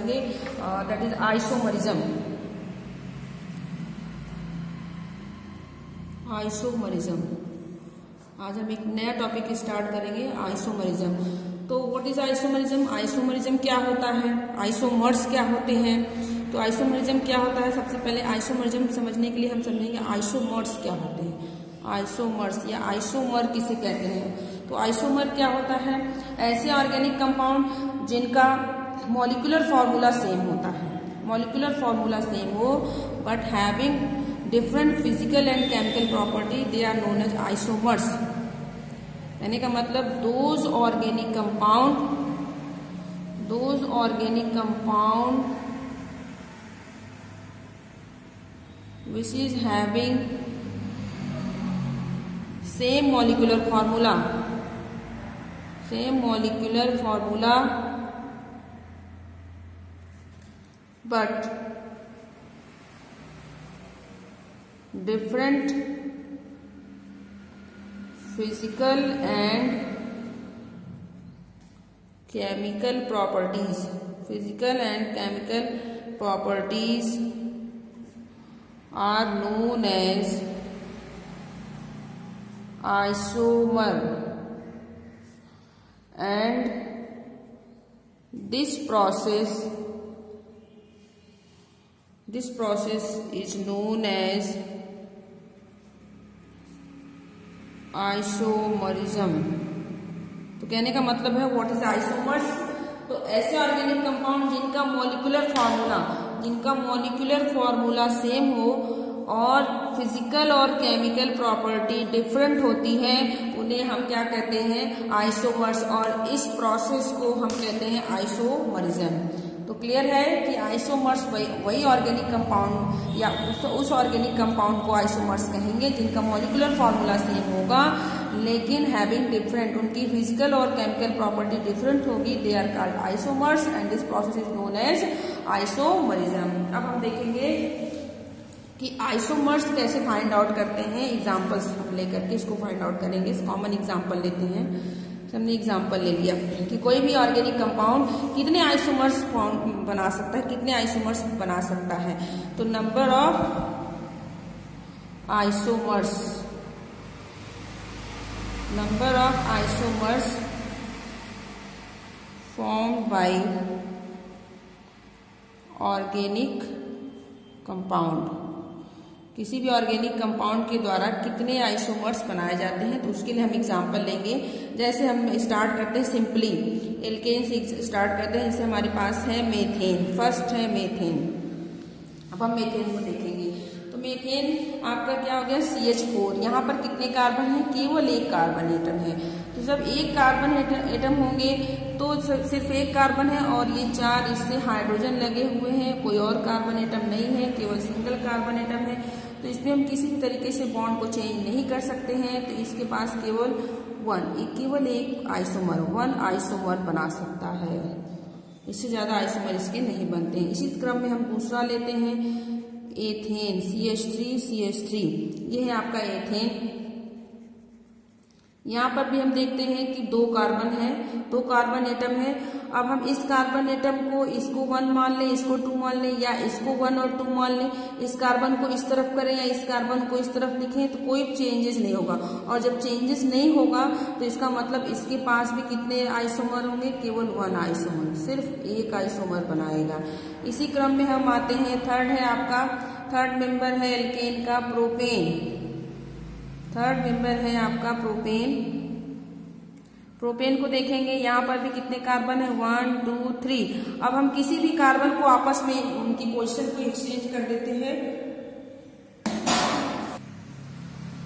करेंगे, that is isomerism. Isomerism, आज हम एक नया टॉपिक स्टार्ट करेंगे, आइसोमरिज्म। तो व्हाट इज आइसोमरिज्म? आइसोमरिज्म क्या होता है, आइसोमर्स क्या होते हैं? तो आइसोमरिज्म क्या होता है, सबसे पहले आइसोमरिज्म समझने के लिए हम समझेंगे आइसोमर्स क्या होते हैं। आइसोमर्स या आइसोमर किसे कहते हैं? तो आइसोमर क्या होता है? ऐसे ऑर्गेनिक कंपाउंड जिनका मॉलिक्यूलर फॉर्मूला सेम होता है, मॉलिक्यूलर फॉर्मूला सेम हो but having different physical and chemical property, they are known as isomers. कहने का मतलब those organic compound which is having same molecular formula but different physical and chemical properties are known as isomer, and this process is known as isomerism. तो कहने का मतलब है what is isomers? तो ऐसे ऑर्गेनिक कंपाउंड जिनका molecular formula same हो और फिजिकल और केमिकल प्रॉपर्टी डिफरेंट होती है, उन्हें हम क्या कहते हैं? आइसोमर्स। और इस प्रोसेस को हम कहते हैं आइसोमरिज्म। तो क्लियर है कि आइसोमर्स वही ऑर्गेनिक कंपाउंड या उस ऑर्गेनिक कंपाउंड को आइसोमर्स कहेंगे जिनका मॉलिक्यूलर फॉर्मूला सेम होगा लेकिन हैविंग डिफरेंट, उनकी फिजिकल और केमिकल प्रॉपर्टी डिफरेंट होगी, they are called isomers and this process is known as isomerism. अब हम देखेंगे कि आइसोमर्स कैसे फाइंड आउट करते हैं, एग्जाम्पल्स हम लेकर के इसको फाइंड आउट करेंगे। कॉमन एग्जाम्पल लेते हैं। हमने एग्जाम्पल ले लिया कि कोई भी ऑर्गेनिक कंपाउंड कितने आइसोमर्स बना सकता है, कितने आइसोमर्स बना सकता है। तो number of isomers formed by organic compound, किसी भी ऑर्गेनिक कंपाउंड के द्वारा कितने आइसोमर्स बनाए जाते हैं। तो उसके लिए हम एग्जांपल लेंगे। जैसे हम स्टार्ट करते हैं सिंपली एल्केन से स्टार्ट करते हैं। जैसे हमारे पास है मेथेन, फर्स्ट है मेथेन। अब हम मेथेन को देखेंगे तो मेथेन आपका क्या हो गया, CH4। यहाँ पर कितने कार्बन है? केवल एक कार्बन एटम है। तो जब एक कार्बन एटम होंगे तो सिर्फ एक कार्बन है और ये 4 इससे हाइड्रोजन लगे हुए हैं, कोई और कार्बन एटम नहीं है, केवल सिंगल कार्बन एटम है। तो इसमें हम किसी भी तरीके से बॉन्ड को चेंज नहीं कर सकते हैं। तो इसके पास केवल एक आइसोमर, 1 आइसोमर बना सकता है, इससे ज्यादा आइसोमर इसके नहीं बनते हैं। इसी क्रम में हम दूसरा लेते हैं एथेन, CH3। ये है आपका एथेन। यहाँ पर भी हम देखते हैं कि 2 कार्बन है, 2 कार्बन एटम है। अब हम इस कार्बन एटम को इसको 1 मान लें, इसको 2 मान लें, या इसको 1 और 2 मान लें, इस कार्बन को इस तरफ करें या इस कार्बन को इस तरफ लिखें, तो कोई चेंजेस नहीं होगा। और जब चेंजेस नहीं होगा तो इसका मतलब इसके पास भी कितने आइसोमर होंगे? केवल 1 आइसोमर, सिर्फ एक आइसोमर बनाएगा। इसी क्रम में हम आते हैं, थर्ड है आपका, थर्ड मेंबर है एल्केन का प्रोपेन। थर्ड मेंबर है आपका प्रोपेन। प्रोपेन को देखेंगे, यहाँ पर भी कितने कार्बन है? 1 2 3। अब हम किसी भी कार्बन को आपस में उनकी पोजीशन को एक्सचेंज कर देते हैं।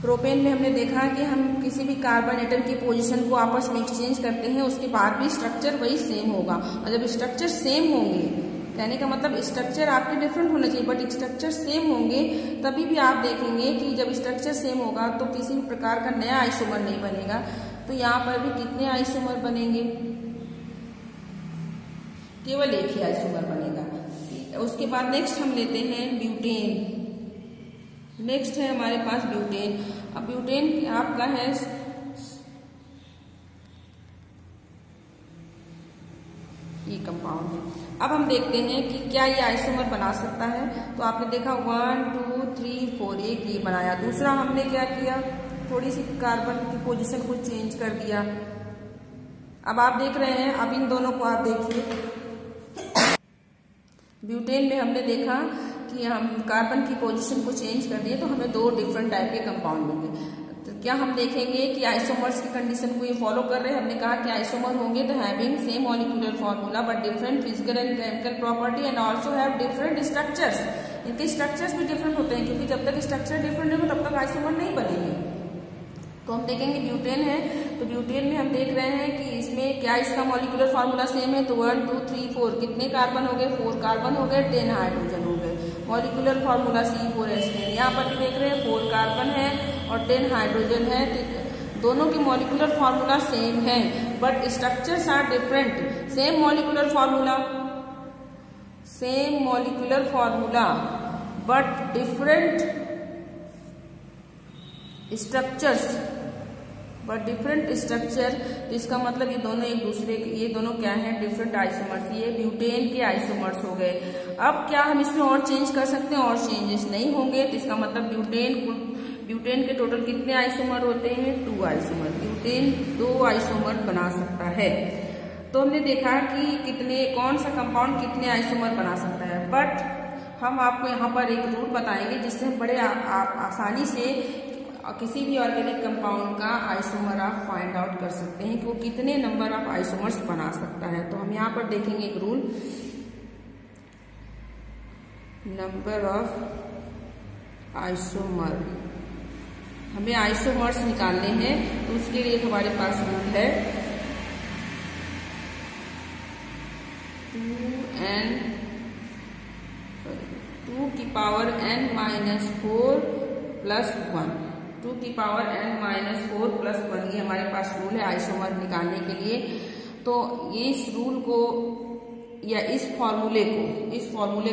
प्रोपेन में हमने देखा कि हम किसी भी कार्बन एटम की पोजीशन को आपस में एक्सचेंज करते हैं, उसके बाद भी स्ट्रक्चर वही सेम होगा। और जब स्ट्रक्चर सेम होंगे, कहने का मतलब स्ट्रक्चर आपके डिफरेंट होना चाहिए बट स्ट्रक्चर सेम होंगे, तभी भी आप देखेंगे कि जब स्ट्रक्चर सेम होगा तो किसी भी प्रकार का नया आइसोमर नहीं बनेगा। तो यहाँ पर भी कितने आइसोमर बनेंगे? केवल एक ही आइसोमर बनेगा। उसके बाद नेक्स्ट हम लेते हैं ब्यूटेन। नेक्स्ट है हमारे पास ब्यूटेन। अब ब्यूटेन आपका है ये कंपाउंड है। अब हम देखते हैं कि क्या ये आइसोमर बना सकता है। तो आपने देखा 1 2 3 4 एक ये बनाया। दूसरा हमने क्या किया, थोड़ी सी कार्बन की पोजीशन को चेंज कर दिया। अब आप देख रहे हैं, अब इन दोनों को आप देखिए, ब्यूटेन में हमने देखा कि हम कार्बन की पोजीशन को चेंज कर दिए तो हमें दो डिफरेंट टाइप के कंपाउंड मिले। तो क्या हम देखेंगे कि आइसोमर्स की कंडीशन को ये फॉलो कर रहे हैं। हमने कहा कि आइसोमर होंगे तो having same molecular formula but different physical and chemical property and also have different structures. इनके स्ट्रक्चर्स भी डिफरेंट होते हैं, क्योंकि जब तक स्ट्रक्चर डिफरेंट होगा तब तक आइसोमर नहीं बनेंगे। तो हम देखेंगे ब्यूटेन है, तो ब्यूटेन में हम देख रहे हैं कि इसमें क्या इसका मॉलिक्यूलर फार्मूला सेम है। तो 1 2 3 4 कितने कार्बन हो गए, 4 कार्बन हो गए, 10 हाइड्रोजन हो गए। मॉलिक्यूलर फार्मूला C4H10, यहाँ पर भी देख रहे हैं 4 कार्बन है और 10 हाइड्रोजन है। दोनों के मॉलिक्यूलर फार्मूला सेम है but structures are different. Same molecular formula but different structure. तो इसका मतलब ये दोनों एक दूसरे के, ये दोनों क्या है, डिफरेंट आइसोमर्स। ये ब्यूटेन के आइसोमर्स हो गए। अब क्या हम इसमें और चेंज कर सकते हैं, और चेंजेस नहीं होंगे। तो इसका मतलब ब्यूटेन के टोटल कितने आइसोमर होते हैं, 2 आइसोमर। ब्यूटेन 2 आइसोमर बना सकता है। तो हमने देखा कि कौन सा कंपाउंड कितने आइसोमर बना सकता है। बट हम आपको यहाँ पर एक रूल बताएंगे जिससे हम बड़े आसानी से किसी भी ऑर्गेनिक कंपाउंड का आइसोमर आप फाइंड आउट कर सकते हैं कि वो कितने नंबर ऑफ आइसोमर्स बना सकता है। तो हम यहाँ पर देखेंगे एक रूल, नंबर ऑफ आइसोमर। हमें आइसोमर्स निकालने हैं तो उसके लिए हमारे पास रूल है 2 की पावर n माइनस 4 प्लस 1। 2 की पावर n माइनस 4 प्लस 1 ये हमारे पास रूल है आइसोमर निकालने के लिए। तो इस रूल को या इस फॉर्मूले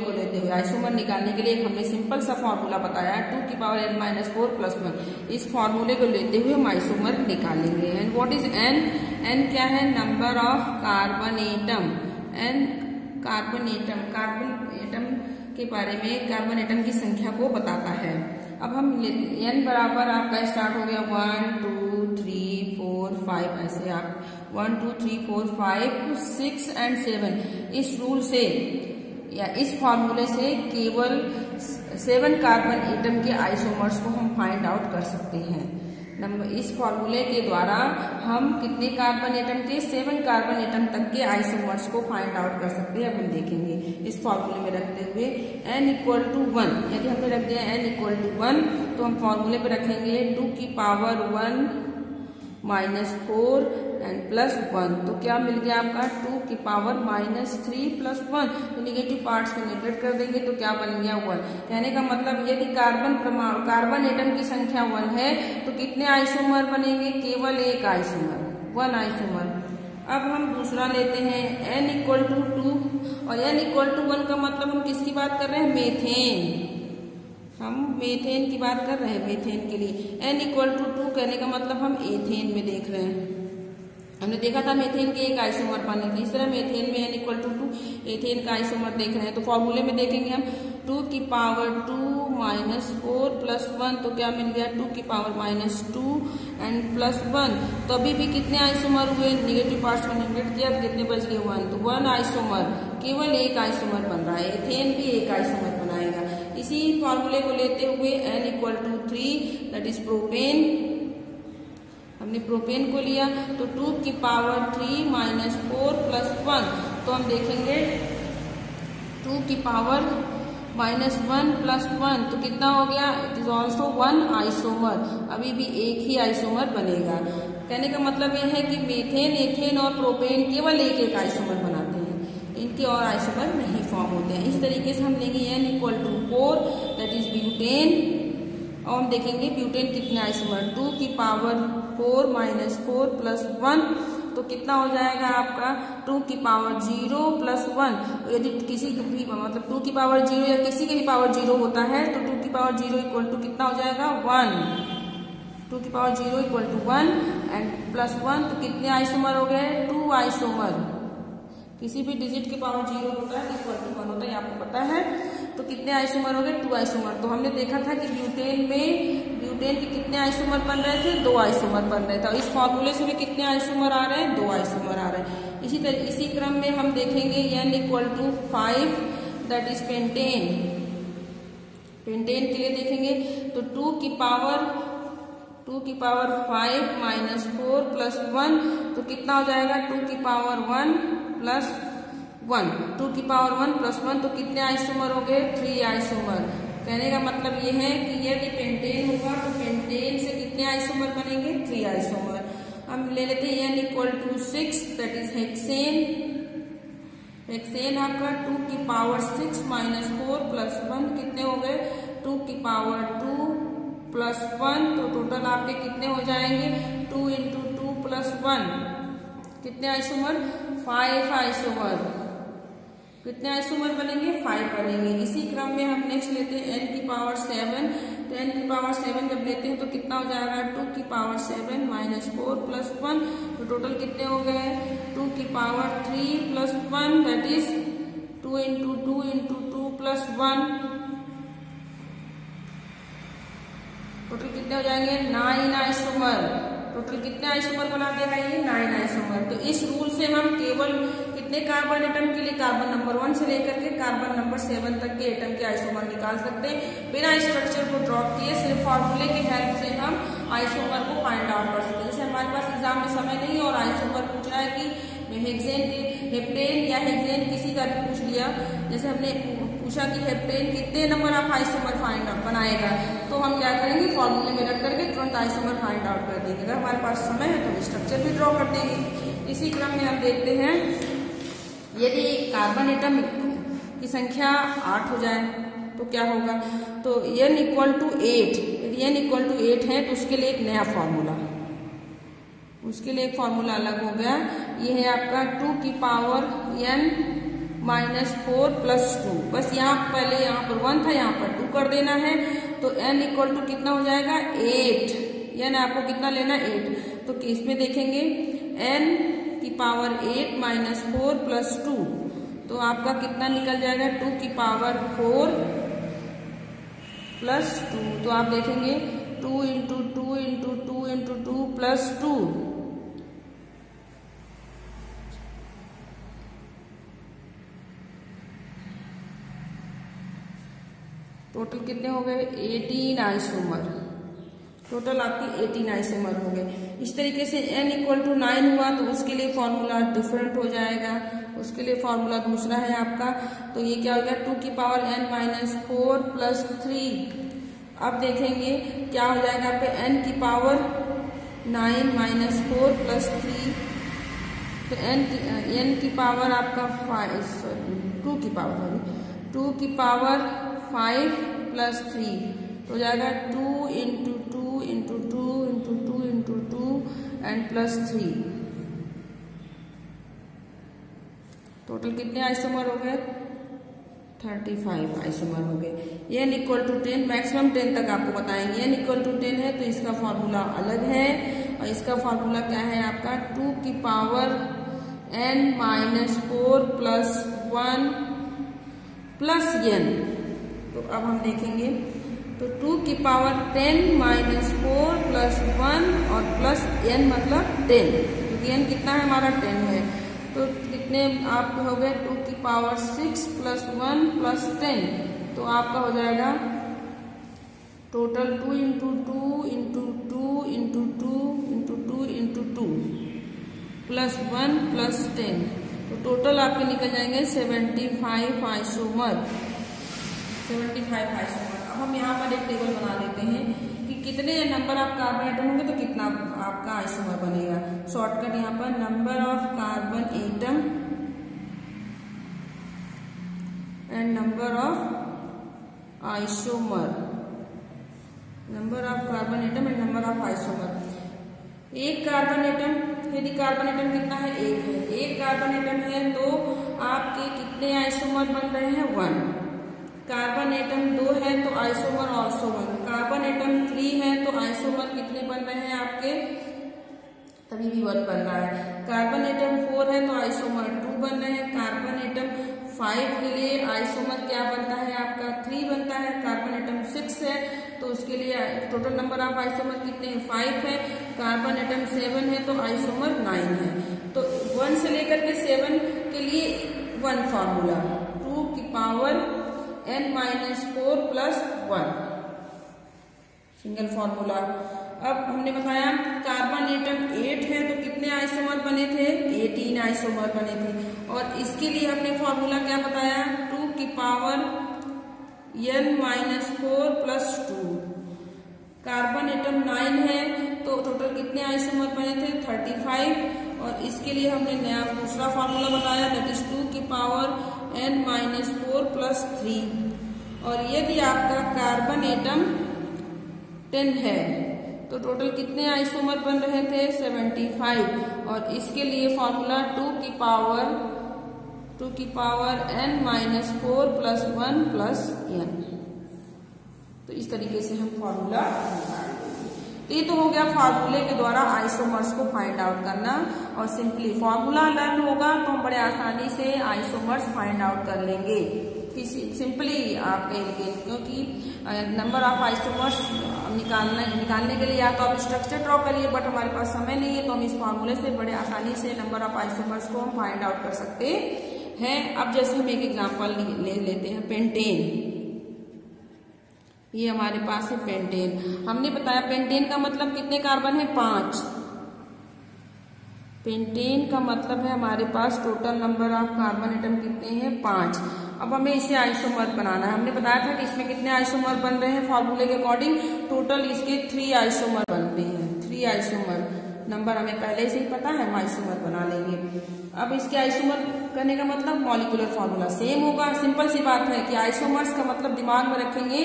को लेते हुए आइसोमर निकालने के लिए हमने सिंपल सा फॉर्मूला बताया 2 की पावर n माइनस 4 प्लस 1। इस फॉर्मूले को लेते हुए हम आइसोमर निकालेंगे। And what is n? n क्या है, number of carbon atom. Carbon atom के बारे में, कार्बन एटम की संख्या को बताता है। अब हम n बराबर आपका स्टार्ट हो गया 1 2 3 4 5, ऐसे आप 1 2 3 4 5 6 एंड 7 इस रूल से या इस फॉर्मूले से केवल 7 कार्बन एटम के आइसोमर्स को हम फाइंड आउट कर सकते हैं। इस फॉर्मूले के द्वारा हम कितने कार्बन एटम के, 7 कार्बन एटम तक के आइसोमर्स को फाइंड आउट कर सकते हैं। अब हम देखेंगे इस फॉर्मूले में रखते हुए n इक्वल टू 1, यदि हमने रख दिया n इक्वल टू 1 तो हम फॉर्मूले पे रखेंगे 2 की पावर 1 माइनस 4 एंड प्लस 1। तो क्या मिल गया आपका 2 की पावर माइनस 3 प्लस 1। तो निगेटिव पार्ट्स को नेगलेक्ट कर देंगे तो क्या बन गया 1। कहने का मतलब यदि कार्बन एटम की संख्या 1 है तो कितने आइसोमर बनेंगे, केवल एक आइसोमर, 1 आइसोमर। अब हम दूसरा लेते हैं n इक्वल टू 2 और n इक्वल टू 1 का मतलब हम किसकी बात कर रहे हैं, मेथेन। हम मेथेन की बात कर रहे हैं, मेथेन के लिए n इक्वल टू 2 कहने का मतलब हम एथेन में देख रहे हैं। हमने देखा था मेथेन के एक आइसोमर पाने की, इस तरह मेथेन में n इक्वल टू 2 एथेन का आइसोमर देख रहे हैं। तो फॉर्मूले में देखेंगे हम 2 की पावर 2 माइनस 4 प्लस 1, तो क्या मिल गया 2 की पावर माइनस 2 एंड प्लस 1। तो अभी भी कितने आइसोमर हुए, निगेटिव पार्ट्स को नेगलेक्ट किया, कितने बच गए 1। तो 1 आइसोमर, केवल एक आइसोमर बन रहा है, एथेन भी एक आइसोमर बनाएगा। इसी फॉर्मूले को लेते हुए n equal to 3 that is propane, हमने प्रोपेन को लिया तो 2 की पावर 3 माइनस 4 प्लस 1। तो हम देखेंगे 2 की पावर माइनस 1 प्लस 1 तो कितना हो गया, इट इज ऑल्सो 1 आइसोमर, अभी भी एक ही आइसोमर बनेगा। कहने का मतलब यह है कि मेथेन, एथेन और प्रोपेन केवल एक एक आइसोमर बनाते हैं, इनके और आइसोमर नहीं फॉर्म होते हैं। इस तरीके से हम लेंगे n equal to 4 that is butane और हम देखेंगे ब्यूटेन कितने आइसोमर, 2 की पावर 4 माइनस 4 प्लस 1 तो कितना हो जाएगा आपका 2 की पावर 0 प्लस 1। यदि किसी की भी मतलब 2 की पावर 0 या किसी की भी पावर 0 होता है तो 2 की पावर 0 इक्वल टू कितना हो जाएगा 1। 2 की power 0 equal to 1 and plus 1 तो कितने आइसोमर हो गए, 2 आइसोमर। किसी भी डिजिट के पावर 0 होता है इक्वल टू 1 होता है, आपको पता है। तो कितने आइसोमर हो गए? 2 आइसोमर। तो हमने देखा था कि ब्यूटेन के कितने आइसोमर बन रहे थे? 2 आइसोमर बन रहे थे। इस फॉर्मूले से भी कितने आइसोमर आ रहे हैं? 2 आइसोमर आ रहे हैं। इसी क्रम में हम देखेंगे n equal to 5, that is pentane. Pentane के लिए देखेंगे तो 2 की पावर 5 माइनस 4 प्लस 1, तो कितना हो जाएगा? 2 की पावर 1 प्लस 1, 2 की पावर 1 प्लस 1, तो कितने आइसोमर हो गए? 3 आइसोमर। कहने का मतलब ये है कि यदि पेंटेन होगा तो पेंटेन से कितने आइसोमर बनेंगे? 3 आइसोमर। हम ले लेते हैं n equal to 6, that is hexane. Hexane आपका 2 की पावर 6 माइनस 4 प्लस 1, कितने हो गए? 2 की पावर 2 प्लस 1, तो टोटल आपके कितने हो जाएंगे? 2 इंटू 2 प्लस 1, कितने आइसोमर? 5 आइसोमर। कितने आइसोमर बनेंगे? 5 बनेंगे। इसी क्रम में हम नेक्स्ट लेते हैं n की पावर 7। तो n की पावर 7 जब लेते हैं तो कितना हो जाएगा? 2 की पावर 7 माइनस 4 प्लस 1, तो टोटल कितने हो गए? 2 की power 3 plus 1, that is 2 into 2 into 2 plus 1, total कितने हो जाएंगे? 9 आइसोमर। टोटल कितने आइसोमर बना देगा ये? 9 आइसोमर। तो इस रूल से हम केवल कितने कार्बन एटम के लिए कार्बन नंबर 1 से लेकर के कार्बन नंबर 7 तक के एटम के आइसोमर निकाल सकते हैं बिना स्ट्रक्चर को ड्रॉप किए। सिर्फ फॉर्मूले की हेल्प से हम आइसोमर को फाइंड आउट कर सकते हैं। जैसे हमारे पास एग्जाम में समय नहीं और आइसोमर पूछ रहा है कि हेक्सेन के हेप्टेन या हेक्सेन किसी का भी पूछ लिया, जैसे हमने पूछा कि हेप्टेन कितने number of isomer find out बनाएगा, तो हम क्या करेंगे? फॉर्मूले में रख करके तुरंत आइसोमर फाइंड आउट कर देंगे। अगर हमारे पास समय है तो स्ट्रक्चर भी ड्रॉ कर देंगे। इसी क्रम में हम देखते हैं यदि कार्बन एटम की संख्या 8 हो जाए तो क्या होगा? तो n इक्वल टू 8, यदि n इक्वल टू 8 है तो उसके लिए एक नया फॉर्मूला, उसके लिए एक फॉर्मूला अलग हो गया। ये है आपका 2 की पावर n माइनस 4 प्लस 2। बस यहाँ पहले यहाँ पर 1 था, यहाँ पर 2 कर देना है। तो n इक्वल टू कितना हो जाएगा? 8। n आपको कितना लेना? 8। तो इसमें देखेंगे n की पावर 8 माइनस 4 प्लस 2, तो आपका कितना निकल जाएगा? 2 की पावर 4 प्लस 2। तो आप देखेंगे 2 into 2 into 2 into 2 plus 2, total कितने हो गए? 18 आइसोमर। टोटल आपकी 18 आइसोमर हो गए। इस तरीके से n इक्वल टू 9 हुआ तो उसके लिए फॉर्मूला डिफरेंट हो जाएगा। उसके लिए फॉर्मूला दूसरा है आपका, तो ये क्या हो गया? 2 की पावर n माइनस 4 प्लस 3। अब देखेंगे क्या हो जाएगा आपके n की पावर 9 माइनस 4 प्लस 3, तो n की पावर आपका 2 की पावर 2 की पावर 5 प्लस 3, तो हो जाएगा 2 into 2 into 2 into 2 into 2 and plus 3। Total कितने आइसोमर हो गए? 35 आइसोमर हो गए। n इक्वल टू 10, मैक्सिमम 10 तक आपको बताएंगे। n इक्वल टू 10 है तो इसका फॉर्मूला अलग है, और इसका फॉर्मूला क्या है आपका? 2 की power n minus 4 plus 1 plus n। तो अब हम देखेंगे तो 2 की पावर 10 माइनस 4 प्लस 1 और प्लस n मतलब 10, क्योंकि n कितना है हमारा? 10 है। तो कितने आपके हो गए? 2 की पावर 6 प्लस 1 प्लस 10, तो आपका हो जाएगा total 2 into 2 into 2 into 2 into 2 into 2 plus 1 plus 10, तो टोटल आपके निकल जाएंगे 75 आइसोमर। 75 आइसोमर। अब हम यहाँ पर एक टेबल बना लेते हैं कि कितने नंबर ऑफ कार्बन एटम होंगे तो कितना आपका आइसोमर बनेगा। शॉर्टकट यहाँ पर number of carbon atom and number of isomer, number of carbon atom and number of isomer. एक कार्बन एटम, यदि कार्बन एटम कितना है? 1 है। एक कार्बन एटम है तो आपके कितने आइसोमर बन रहे हैं? 1। कार्बन एटम 2 है तो आइसोमर ऑल्सो 1। कार्बन एटम 3 है तो आइसोमर कितने बन रहे हैं आपके? तभी भी 1 बन रहा है। कार्बन एटम 4 है तो आइसोमर 2 बन रहे हैं। कार्बन एटम 5 के लिए आइसोमर क्या बनता है आपका 3 बनता है। कार्बन एटम 6 है तो उसके लिए टोटल नंबर ऑफ आइसोमर कितने हैं 5 है। कार्बन एटम 7 है तो आइसोमर 9 है। तो 1 से लेकर के 7 के लिए 1 फॉर्मूला 2 की power n-4 plus 1 single formula. अब हमने बताया कार्बन एटम 8 है तो कितने आइसोमर बने थे 18 आइसोमर बने थे। और इसके लिए हमने फॉर्मूला क्या बताया 2 की power n-4 plus 2। Carbon atom 9 है तो टोटल कितने आइसोमर बने थे 35। और इसके लिए हमने नया दूसरा फॉर्मूला बताया दैट इज 2 की पावर n-4 प्लस 3। और यदि आपका कार्बन एटम 10 है तो टोटल कितने आइसोमर बन रहे थे 75। और इसके लिए फॉर्मूला 2 की power n-4 plus 1 plus n। तो इस तरीके से हम फॉर्मूला तो ये तो हो गया फार्मूले के द्वारा आइसोमर्स को फाइंड आउट करना। और सिंपली फॉर्मूला लर्न होगा तो हम बड़े आसानी से आइसोमर्स फाइंड आउट कर लेंगे सिंपली आपके लिए, क्योंकि नंबर ऑफ आइसोमर्स निकालने के लिए या तो आप स्ट्रक्चर ड्रॉ करिए बट हमारे पास समय नहीं है तो हम इस फार्मूले से बड़े आसानी से नंबर ऑफ आइसोमर्स को हम फाइंड आउट कर सकते हैं। अब जैसे हम एक एग्जांपल ले लेते हैं पेंटेन। ये हमारे पास है पेंटेन। हमने बताया पेंटेन का मतलब कितने कार्बन है 5। पेंटेन का मतलब है हमारे पास total number of carbon atom कितने हैं 5। अब हमें इसे आइसोमर बनाना है। हमने बताया था कि इसमें कितने आइसोमर बन रहे हैं फॉर्मूले के अकॉर्डिंग टोटल इसके 3 आइसोमर बनते हैं। 3 आइसोमर नंबर हमें पहले से ही पता है, हम आइसोमर बना लेंगे। अब इसके आइसोमर करने का मतलब मॉलिक्यूलर फॉर्मूला सेम होगा। सिंपल सी बात है कि आइसोमर्स का मतलब दिमाग में रखेंगे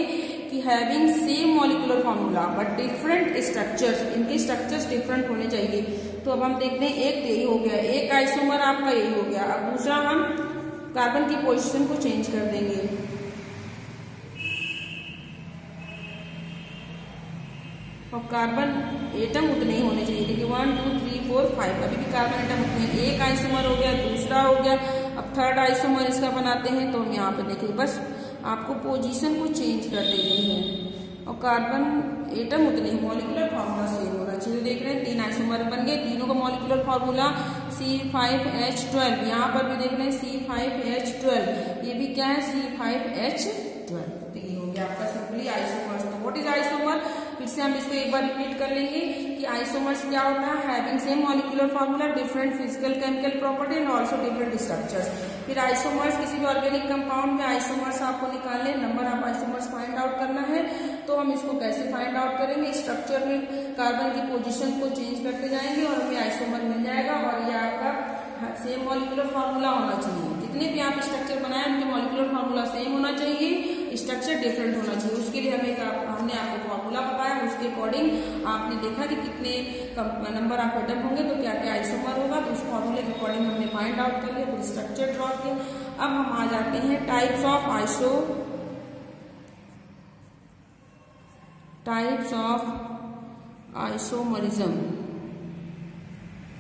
कि having same molecular formula but different structures, इनके स्ट्रक्चर्स डिफरेंट होने चाहिए। तो अब हम देखते हैं एक यही हो गया, एक आइसोमर आपका यही हो गया। अब दूसरा हम कार्बन की पोजीशन को चेंज कर देंगे। और कार्बन एटम उतने ही होने चाहिए, देखिए 1 2 3 4 5 अभी भी कार्बन एटम उतने। एक आइसोमर हो गया, दूसरा हो गया, अब थर्ड आइसोमर इसका बनाते हैं। तो हम यहाँ पे देखिए बस आपको पोजीशन को चेंज कर देनी है और कार्बन एटम उतने ही, मॉलिक्यूलर फार्मूला सेम होना चाहिए। देख रहे हैं 3 आइसोमर बन गए, तीनों का मॉलिक्यूलर फार्मूला C5H12। यहाँ पर भी देख रहे हैं C5H12, ये भी क्या है C5H12। तो ये हो गया आपका सिंपली आइसोमर्स। तो व्हाट इज आइसोमर, फिर से हम इसको एक बार रिपीट कर लेंगे कि आइसोमर्स क्या होता है, having same molecular formula, different physical chemical property and also different structures. फिर आइसोमर्स किसी भी ऑर्गेनिक कंपाउंड में आइसोमर्स आपको निकालने, number of isomers find out करना है। तो हम इसको कैसे फाइंड आउट करेंगे, स्ट्रक्चर में कार्बन की पोजीशन को चेंज करते जाएंगे और हमें आइसोमर मिल जाएगा। और ये आपका सेम मॉलिक्यूलर फार्मूला होना चाहिए, जितने भी आप स्ट्रक्चर बनाए उनके मॉलिक्यूलर फार्मूला सेम होना चाहिए, स्ट्रक्चर डिफरेंट होना चाहिए। उसके लिए हमने आपको फार्मूला बताया, उसके अकॉर्डिंग आपने देखा कि कितने नंबर ऑफ एटम होंगे तो क्या क्या आइसोमर होगा, तो उस फार्मूले के अकॉर्डिंग हमने फाइंड आउट कर लिया, फिर स्ट्रक्चर ड्रॉ किया। अब हम आ जाते हैं टाइप्स ऑफ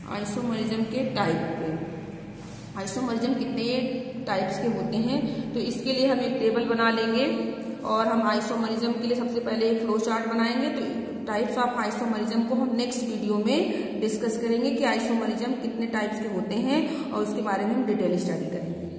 आइसोमरिज्म के टाइप पे। आइसोमरिज्म कितने टाइप्स के होते हैं, तो इसके लिए हम एक टेबल बना लेंगे और हम आइसोमरिज्म के लिए सबसे पहले एक फ्लो चार्ट बनाएंगे। तो टाइप्स ऑफ आइसोमरिज्म को हम नेक्स्ट वीडियो में डिस्कस करेंगे कि आइसोमरिज्म कितने टाइप्स के होते हैं और उसके बारे में हम डिटेल स्टडी करेंगे।